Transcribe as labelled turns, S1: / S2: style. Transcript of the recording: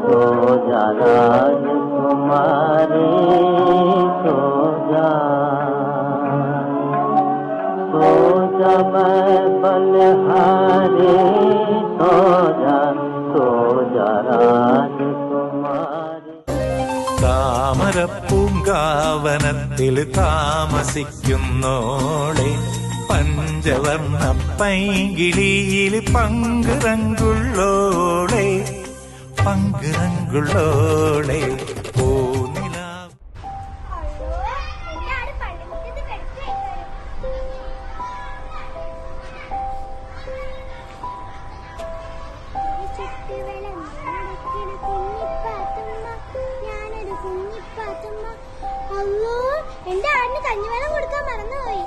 S1: सो जा राजकुमारी सो जा मैं बलिहारी सो जा राजकुमारी.
S2: താമരപ്പൂങ്കാവനത്തിൽ താമസിക്കുന്നോളെ പഞ്ചവർണ്ണ പൈങ്കിളിയിൽ പങ്കുറങ്കുള്ളോളെ പങ്കുറങ്കുള്ളോളെ
S3: എന്റെ ആടിന് കഞ്ഞിവെള്ളം കൊടുക്കാൻ മറന്നുപോയി.